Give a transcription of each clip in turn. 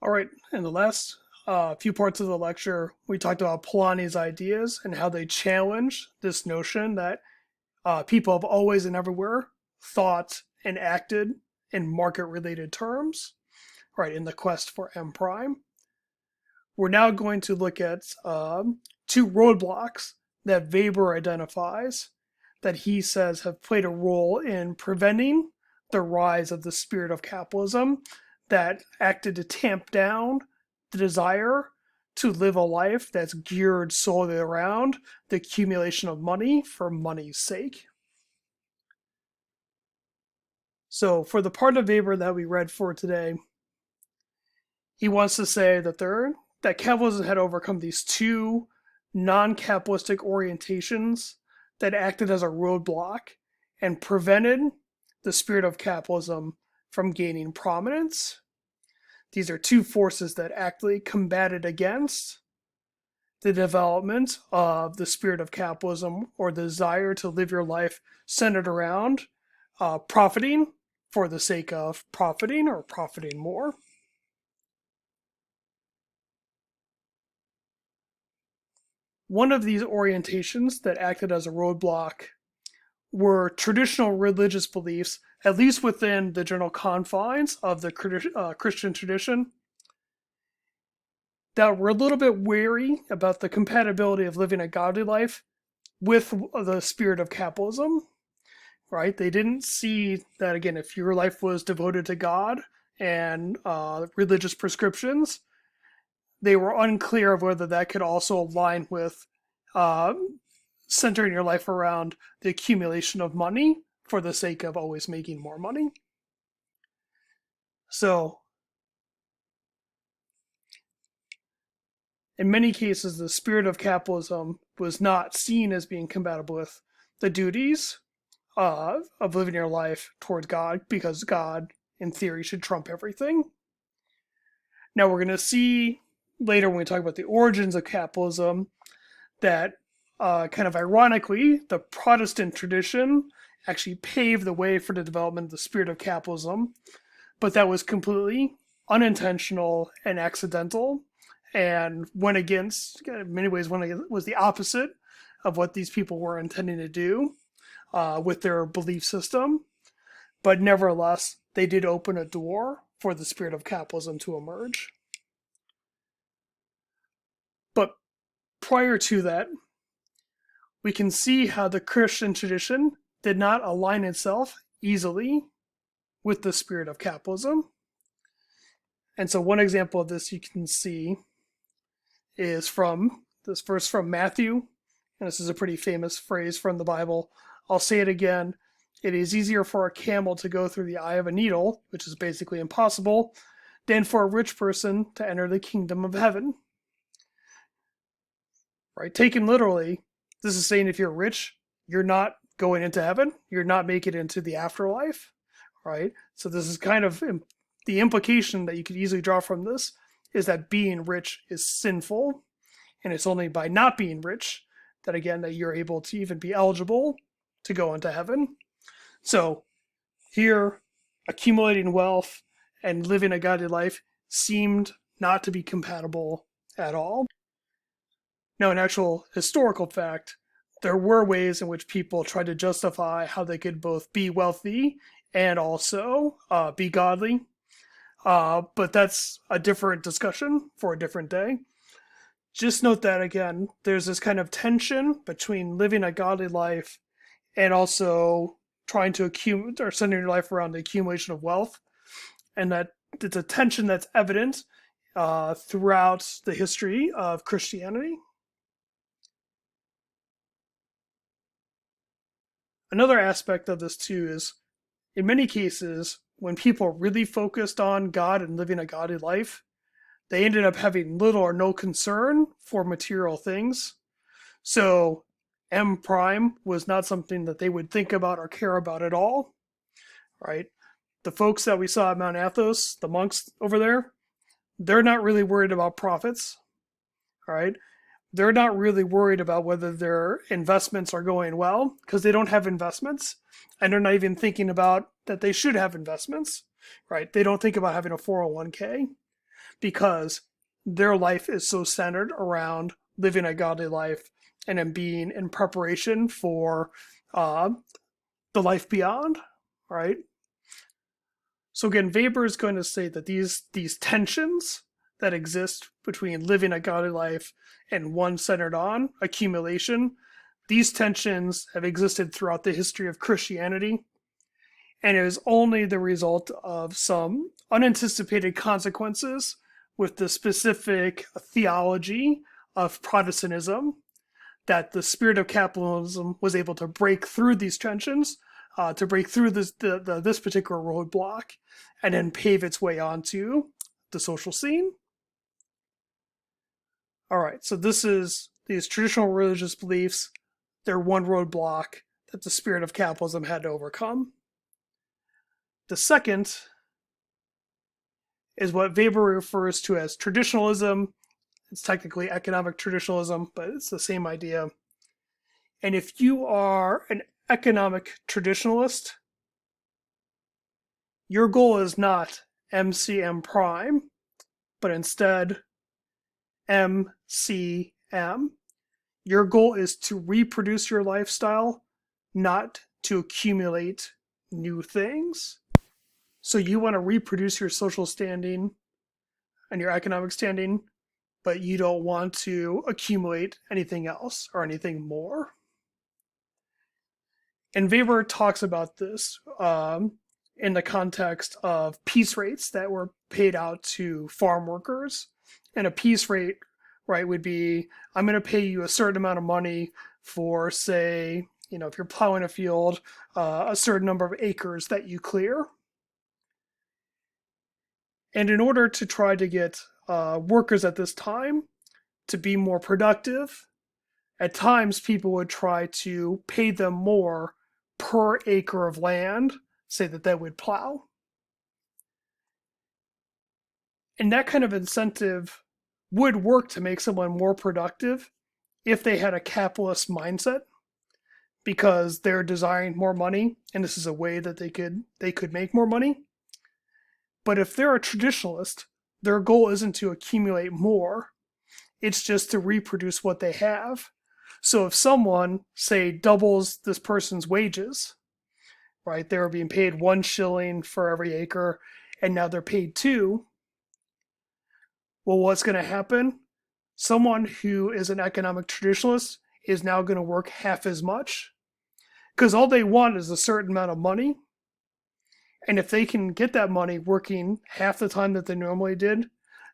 All right, in the last few parts of the lecture, we talked about Polanyi's ideas and how they challenge this notion that people have always and everywhere thought and acted in market-related terms, right, in the quest for M prime. We're now going to look at two roadblocks that Weber identifies that he says have played a role in preventing the rise of the spirit of capitalism that acted to tamp down the desire to live a life that's geared solely around the accumulation of money for money's sake. So for the part of Weber that we read for today, he wants to say that capitalism had overcome these two non-capitalistic orientations that acted as a roadblock and prevented the spirit of capitalism from gaining prominence. These are two forces that actively combated against the development of the spirit of capitalism, or the desire to live your life centered around profiting for the sake of profiting or profiting more. One of these orientations that acted as a roadblock were traditional religious beliefs, at least within the general confines of the Christian tradition, that were a little bit wary about the compatibility of living a godly life with the spirit of capitalism, right? They didn't see that, again, if your life was devoted to God and religious prescriptions, they were unclear of whether that could also align with centering your life around the accumulation of money for the sake of always making more money. So, in many cases, the spirit of capitalism was not seen as being compatible with the duties of living your life towards God, because God, in theory, should trump everything. Now, we're going to see later when we talk about the origins of capitalism that kind of ironically, the Protestant tradition actually paved the way for the development of the spirit of capitalism, but that was completely unintentional and accidental, and went against, in many ways, was the opposite of what these people were intending to do with their belief system. But nevertheless, they did open a door for the spirit of capitalism to emerge. But prior to that, we can see how the Christian tradition did not align itself easily with the spirit of capitalism. And so one example of this you can see is from this verse from Matthew, and this is a pretty famous phrase from the Bible. I'll say it again. It is easier for a camel to go through the eye of a needle, which is basically impossible, than for a rich person to enter the kingdom of heaven. Right? Taken literally, this is saying if you're rich, you're not going into heaven. You're not making it into the afterlife. Right? So this is kind of the implication that you could easily draw from this is that being rich is sinful. And it's only by not being rich that, again, that you're able to even be eligible to go into heaven. So here, accumulating wealth and living a godly life seemed not to be compatible at all. Now, in actual historical fact, there were ways in which people tried to justify how they could both be wealthy and also be godly. But that's a different discussion for a different day. Just note that, again, there's this kind of tension between living a godly life and also trying to accumulate or centering your life around the accumulation of wealth. And that it's a tension that's evident throughout the history of Christianity. Another aspect of this, too, is in many cases, when people really focused on God and living a godly life, they ended up having little or no concern for material things. So M prime was not something that they would think about or care about at all, right? The folks that we saw at Mount Athos, the monks over there, they're not really worried about profits, right? They're not really worried about whether their investments are going well because they don't have investments, and they're not even thinking about that they should have investments, right? They don't think about having a 401k. because their life is so centered around living a godly life and in being in preparation for uh, the life beyond, right? So again, Weber is going to say that these tensions that exist between living a godly life and one centered on accumulation, these tensions have existed throughout the history of Christianity, and it is only the result of some unanticipated consequences with the specific theology of Protestantism that the spirit of capitalism was able to break through these tensions, to break through this particular roadblock, and then pave its way onto the social scene. All right, so this is these traditional religious beliefs. They're one roadblock that the spirit of capitalism had to overcome. The second is what Weber refers to as traditionalism. It's technically economic traditionalism, but it's the same idea. And if you are an economic traditionalist, your goal is not MCM prime, but instead MCM. Your goal is to reproduce your lifestyle, not to accumulate new things. So you want to reproduce your social standing and your economic standing, but you don't want to accumulate anything else or anything more. And Weber talks about this in the context of piece rates that were paid out to farm workers. And a piece rate, right, would be, I'm going to pay you a certain amount of money for, say, if you're plowing a field, a certain number of acres that you clear. And in order to try to get workers at this time to be more productive, at times people would try to pay them more per acre of land, say that they would plow. And that kind of incentive would work to make someone more productive if they had a capitalist mindset, because they're desiring more money and this is a way that they could make more money. But if they're a traditionalist, their goal isn't to accumulate more, it's just to reproduce what they have. So if someone, say, doubles this person's wages, right, they were being paid 1 shilling for every acre, and now they're paid 2, well, what's going to happen? Someone who is an economic traditionalist is now going to work half as much, because all they want is a certain amount of money. And if they can get that money working half the time that they normally did,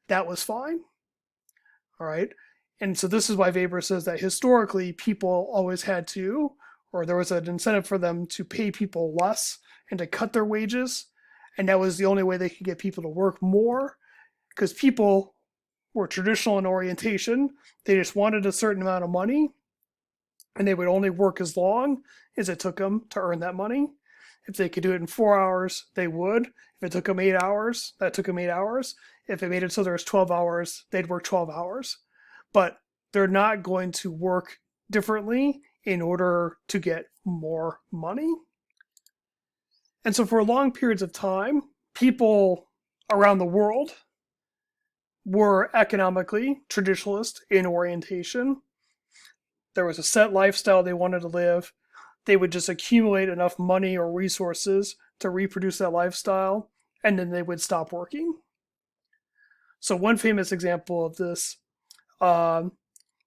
that was fine. All right. And so this is why Weber says that historically people always had to, or there was an incentive for them to pay people less and to cut their wages. And that was the only way they could get people to work more, because people were traditional in orientation. They just wanted a certain amount of money, and they would only work as long as it took them to earn that money. If they could do it in 4 hours, they would. If it took them 8 hours, that took them 8 hours. If it made it so there was 12 hours, they'd work 12 hours. But they're not going to work differently in order to get more money. And so for long periods of time, people around the world were economically traditionalist in orientation. There was a set lifestyle they wanted to live. They would just accumulate enough money or resources to reproduce that lifestyle, and then they would stop working. So one famous example of this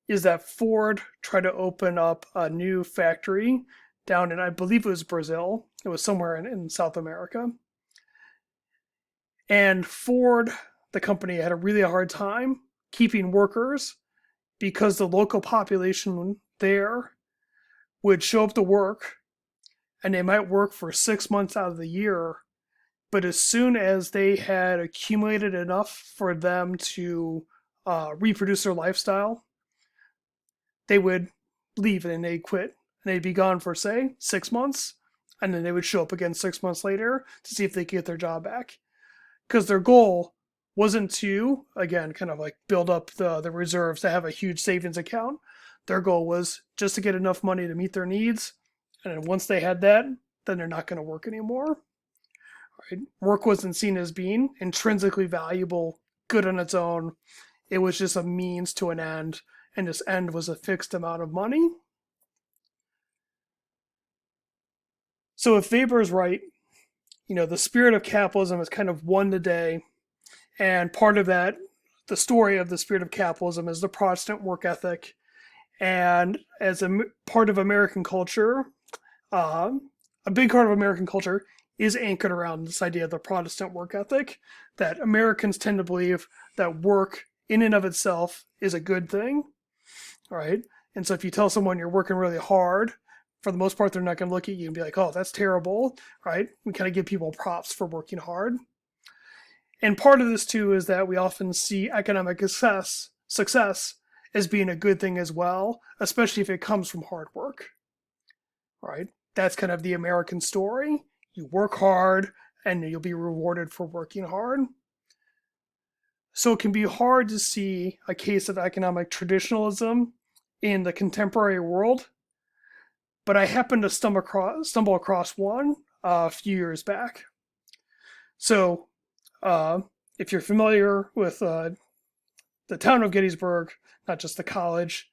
is that Ford tried to open up a new factory down in, I believe it was Brazil. It was somewhere in South America. And Ford, the company, had a really hard time keeping workers because the local population there would show up to work, and they might work for 6 months out of the year, but as soon as they had accumulated enough for them to reproduce their lifestyle, they would leave and they'd quit. And they'd be gone for, say, 6 months, and then they would show up again 6 months later to see if they could get their job back. Because their goal wasn't to, again, kind of like build up the reserves to have a huge savings account. Their goal was just to get enough money to meet their needs. And then once they had that, then they're not going to work anymore. Right? Work wasn't seen as being intrinsically valuable good on its own. It was just a means to an end, and this end was a fixed amount of money. So if Weber is right, the spirit of capitalism is kind of won the day, and part of that, the story of the spirit of capitalism is the Protestant work ethic. And as a part of American culture, a big part of American culture is anchored around this idea of the Protestant work ethic, that Americans tend to believe that work in and of itself is a good thing, right? And so if you tell someone you're working really hard, for the most part, they're not going to look at you and be like, oh, that's terrible, right? We kind of give people props for working hard. And part of this, too, is that we often see economic success as being a good thing as well, especially if it comes from hard work, right? That's kind of the American story. You work hard and you'll be rewarded for working hard. So it can be hard to see a case of economic traditionalism in the contemporary world, but I happened to stumble across one a few years back. So if you're familiar with the town of Gettysburg, not just the college,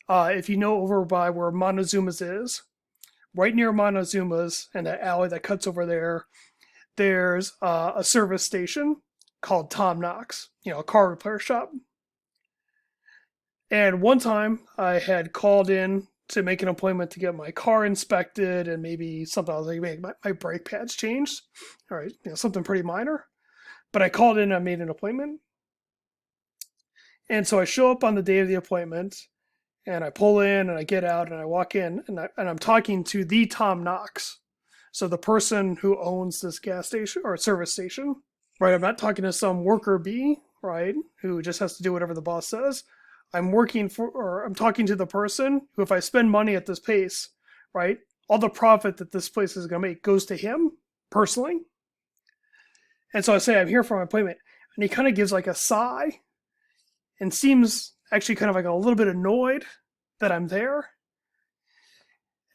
if you know over by where Montezuma's is, right near Montezuma's and that alley that cuts over there, there's a service station called Tom Knox, a car repair shop. And one time I had called in to make an appointment to get my car inspected and maybe something else, like make my brake pads changed. All right, something pretty minor. But I called in and I made an appointment. And so I show up on the day of the appointment and I pull in and I get out and I walk in and I'm talking to the Tom Knox. So the person who owns this gas station or service station, right? I'm not talking to some worker bee, right? Who just has to do whatever the boss says. I'm talking to the person who, if I spend money at this pace, right, all the profit that this place is going to make goes to him personally. And so I say, I'm here for my appointment. And he kind of gives like a sigh and seems actually kind of like a little bit annoyed that I'm there.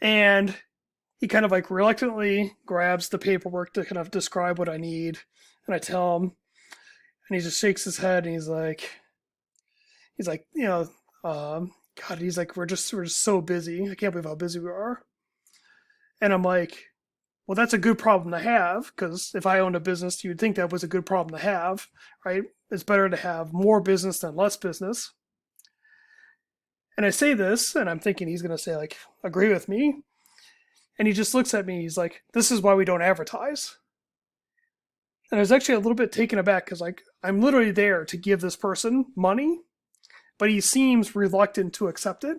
And he kind of like reluctantly grabs the paperwork to kind of describe what I need. And I tell him, and he just shakes his head and he's like, God, he's like, we're just so busy. I can't believe how busy we are. And I'm like, well, that's a good problem to have, because if I owned a business, you'd think that was a good problem to have, right? It's better to have more business than less business. And I say this, and I'm thinking he's going to say, like, agree with me. And he just looks at me. He's like, this is why we don't advertise. And I was actually a little bit taken aback because, like, I'm literally there to give this person money, but he seems reluctant to accept it.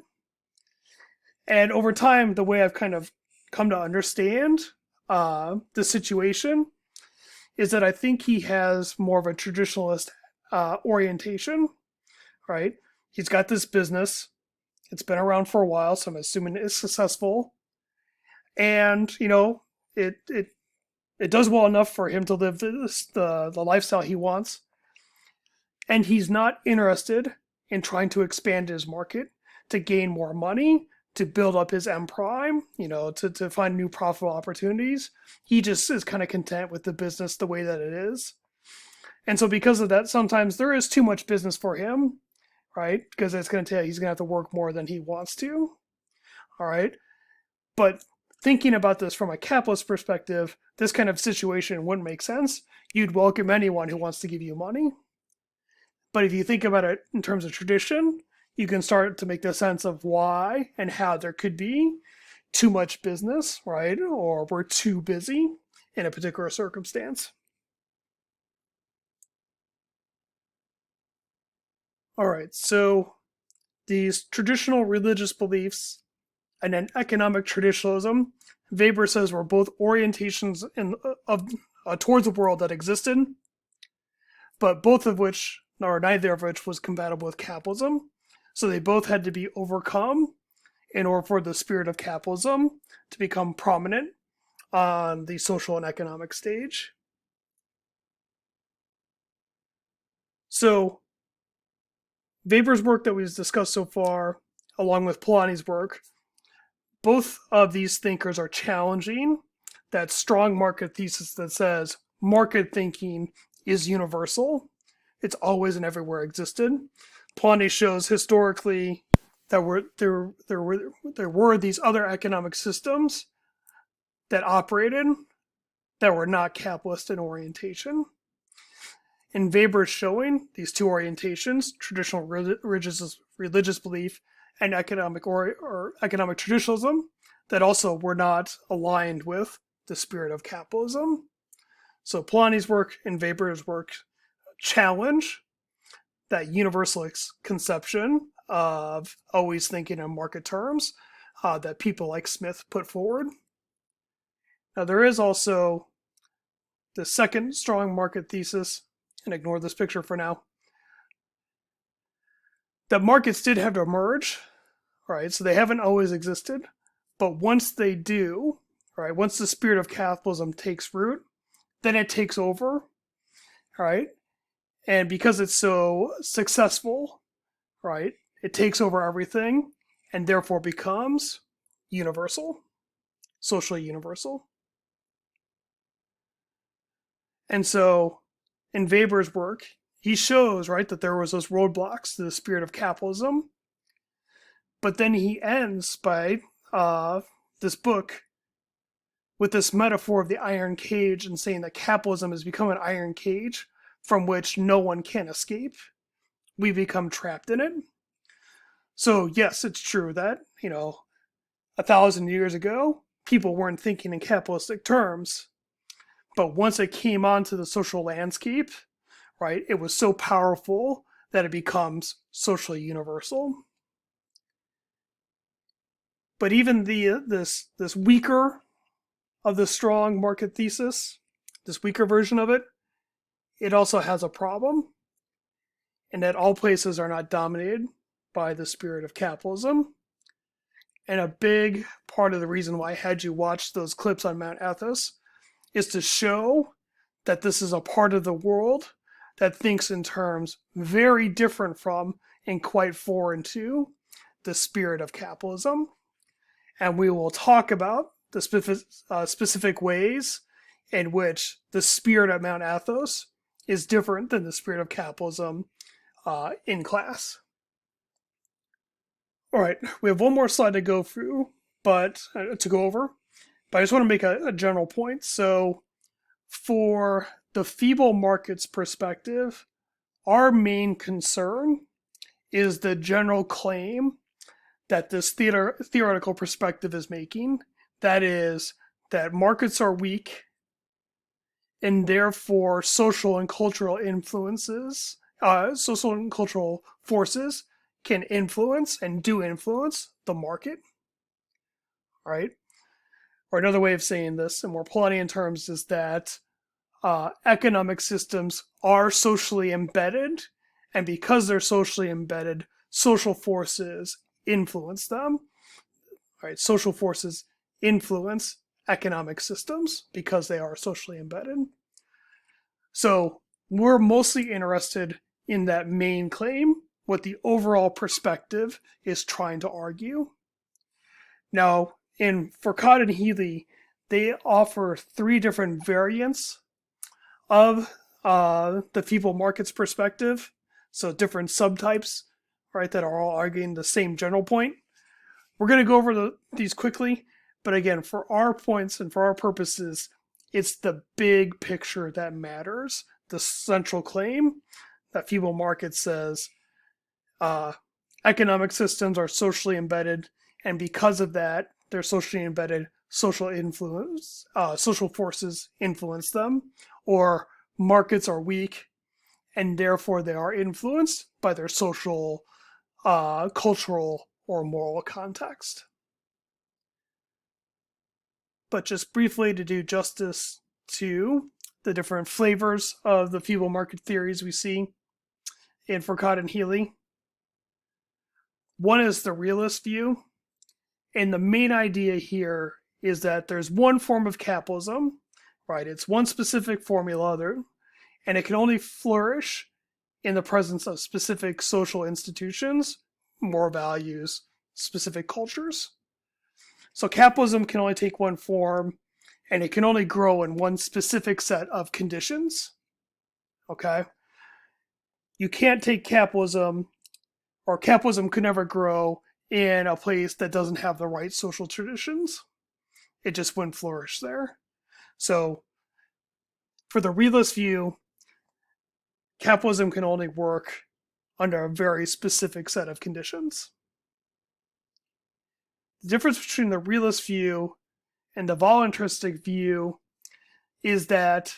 And over time, the way I've kind of come to understand the situation is that I think he has more of a traditionalist orientation, right? He's got this business. It's been around for a while, so I'm assuming it's successful. And, it does well enough for him to live the lifestyle he wants. And he's not interested in trying to expand his market to gain more money, to build up his M prime, to find new profitable opportunities. He just is kind of content with the business the way that it is. And so because of that, sometimes there is too much business for him, right? Because it's going to tell he's going to have to work more than he wants to. All right. But thinking about this from a capitalist perspective, this kind of situation wouldn't make sense. You'd welcome anyone who wants to give you money. But if you think about it in terms of tradition, you can start to make the sense of why and how there could be too much business, right? Or we're too busy in a particular circumstance. All right, so these traditional religious beliefs and then economic traditionalism, Weber says, were both orientations towards the world that existed, but neither of which was compatible with capitalism. So they both had to be overcome in order for the spirit of capitalism to become prominent on the social and economic stage. So Weber's work that we've discussed so far, along with Polanyi's work, both of these thinkers are challenging that strong market thesis that says market thinking is universal, It's always and everywhere existed. Pliny shows historically that there were these other economic systems that operated that were not capitalist in orientation. In Weber's showing these two orientations, traditional religious belief and economic traditionalism, that also were not aligned with the spirit of capitalism. So Polanyi's work and Weber's work challenge that universalist conception of always thinking in market terms that people like Smith put forward. Now, there is also the second strong market thesis, and ignore this picture for now, that markets did have to emerge, right? So they haven't always existed, but once they do, right, once the spirit of capitalism takes root, then it takes over, right? And because it's so successful, right, it takes over everything and therefore becomes universal, socially universal. And so in Weber's work, he shows, right, that there was those roadblocks to the spirit of capitalism. But then he ends by this book with this metaphor of the iron cage and saying that capitalism has become an iron cage from which no one can escape. We become trapped in it. So yes, it's true that, 1,000 years ago, people weren't thinking in capitalistic terms. But once it came onto the social landscape, right, it was so powerful that it becomes socially universal. But even this weaker of the strong market thesis, this weaker version of it, it also has a problem, in that all places are not dominated by the spirit of capitalism. And a big part of the reason why I had you watch those clips on Mount Athos is to show that this is a part of the world that thinks in terms very different from and quite foreign to the spirit of capitalism. And we will talk about the specific ways in which the spirit at Mount Athos is different than the spirit of capitalism in class. All right, we have one more slide to go through, but to go over. But I just want to make a general point. So for the feeble markets perspective, our main concern is the general claim that this theoretical perspective is making. That is, that markets are weak, and therefore social and cultural forces can influence and do influence the market, right? Or another way of saying this in more Polanyian terms is that economic systems are socially embedded, and because they're socially embedded, social forces influence them. Right? Social forces influence economic systems because they are socially embedded. So we're mostly interested in that main claim, what the overall perspective is trying to argue. Now, in Foucault and Healy, they offer 3 different variants of the feeble markets perspective. So different subtypes, right, that are all arguing the same general point. We're going to go over these quickly, but again, for our points and for our purposes, it's the big picture that matters. The central claim that feeble markets says economic systems are socially embedded, and because of that, they're socially embedded. Social forces influence them, or markets are weak, and therefore they are influenced by their social, cultural, or moral context. But just briefly to do justice to the different flavors of the feeble market theories we see in Foucault and Healy. One is the realist view, and the main idea here is that there's one form of capitalism, right? It's one specific formula, and it can only flourish in the presence of specific social institutions, moral values, specific cultures. So capitalism can only take one form, and it can only grow in one specific set of conditions. Okay? you can't take capitalism, or capitalism could never grow in a place that doesn't have the right social traditions. It just wouldn't flourish there. So, for the realist view, capitalism can only work under a very specific set of conditions. The difference between the realist view and the voluntaristic view is that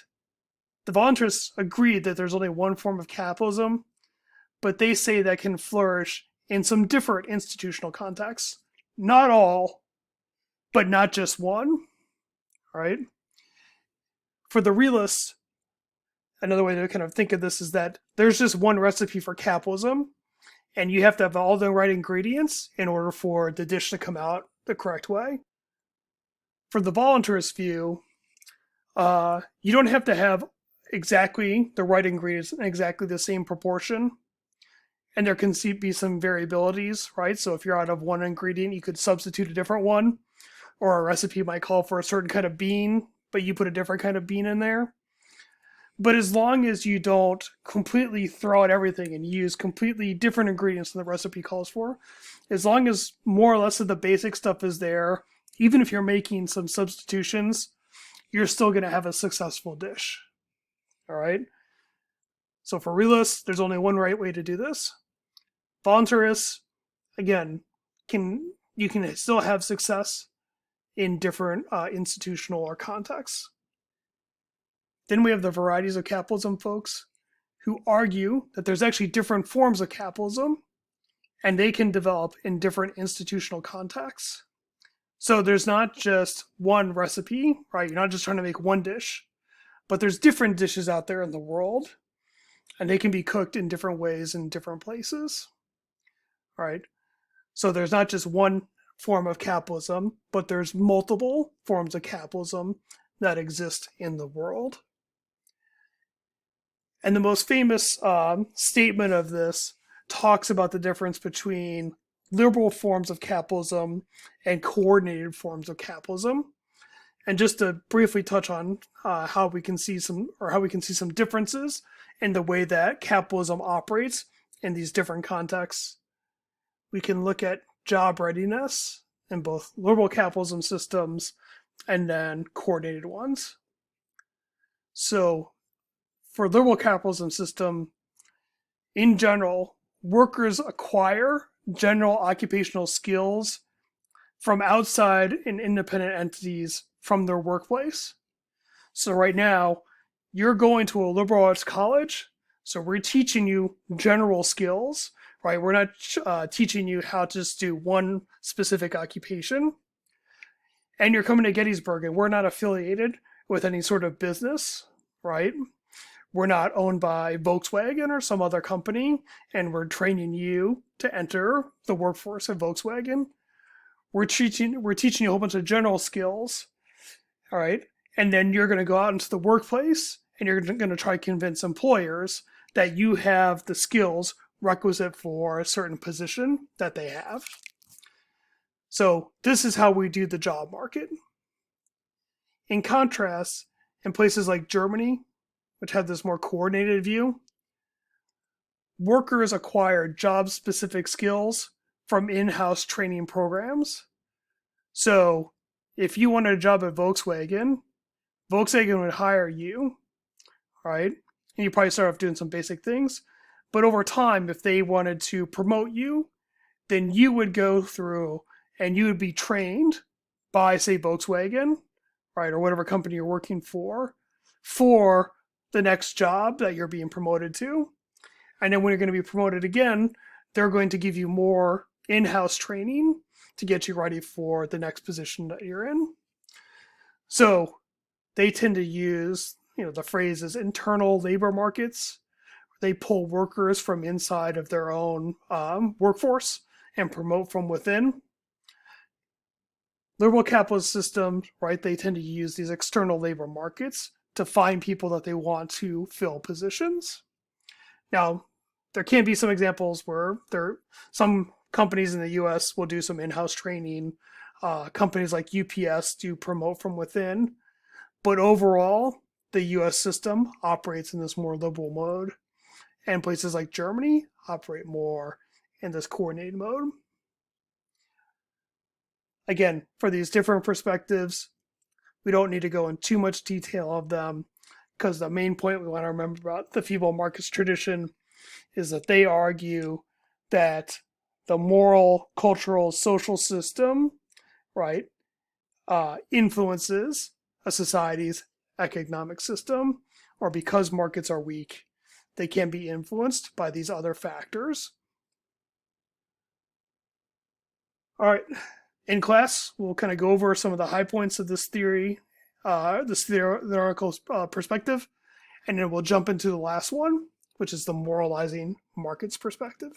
the voluntarists agree that there's only one form of capitalism, but they say that can flourish in some different institutional contexts. Not all, but not just one. All right. For the realists, another way to kind of think of this is that there's just one recipe for capitalism, and you have to have all the right ingredients in order for the dish to come out the correct way. For the voluntarist view, you don't have to have exactly the right ingredients in exactly the same proportion. And there can be some variabilities, right? So if you're out of one ingredient, you could substitute a different one, or a recipe might call for a certain kind of bean, but you put a different kind of bean in there. But as long as you don't completely throw out everything and use completely different ingredients than the recipe calls for, as long as more or less of the basic stuff is there, even if you're making some substitutions, you're still going to have a successful dish. All right? So for realists, there's only one right way to do this. Voluntarists, again, you can still have success in different institutional or contexts. Then we have the varieties of capitalism folks who argue that there's actually different forms of capitalism, and they can develop in different institutional contexts. So there's not just one recipe, right? You're not just trying to make one dish, but there's different dishes out there in the world, and they can be cooked in different ways in different places, right? So there's not just one form of capitalism, but there's multiple forms of capitalism that exist in the world. And the most famous statement of this talks about the difference between liberal forms of capitalism and coordinated forms of capitalism. And just to briefly touch on how we can see some differences in the way that capitalism operates in these different contexts, we can look at job readiness in both liberal capitalism systems and then coordinated ones. So for liberal capitalism system, in general, workers acquire general occupational skills from outside and independent entities from their workplace. So right now, you're going to a liberal arts college, so we're teaching you general skills, right? We're not teaching you how to just do one specific occupation. And you're coming to Gettysburg, and we're not affiliated with any sort of business, right? We're not owned by Volkswagen or some other company, and we're training you to enter the workforce of Volkswagen. We're teaching you a whole bunch of general skills, all right? And then you're going to go out into the workplace, and you're going to try to convince employers that you have the skills requisite for a certain position that they have. So this is how we do the job market. In contrast, in places like Germany, which have this more coordinated view, workers acquire job-specific skills from in-house training programs. So if you wanted a job at Volkswagen, Volkswagen would hire you, right? And you probably start off doing some basic things. But over time, if they wanted to promote you, then you would go through and you would be trained by, say, Volkswagen, right, or whatever company you're working for the next job that you're being promoted to. And then when you're going to be promoted again, they're going to give you more in-house training to get you ready for the next position that you're in. So they tend to use, the phrase is internal labor markets. They pull workers from inside of their own workforce and promote from within. Liberal capitalist systems, right, they tend to use these external labor markets to find people that they want to fill positions. Now, there can be some examples where some companies in the US will do some in-house training. Companies like UPS do promote from within. But overall, the US system operates in this more liberal mode. and places like Germany operate more in this coordinated mode. Again, for these different perspectives, we don't need to go in too much detail of them, because the main point we want to remember about the feeble markets tradition is that they argue that the moral, cultural, social system, right, influences a society's economic system, or because markets are weak, they can be influenced by these other factors. All right, in class, we'll kind of go over some of the high points of this theory, this theoretical perspective, and then we'll jump into the last one, which is the moralizing markets perspective.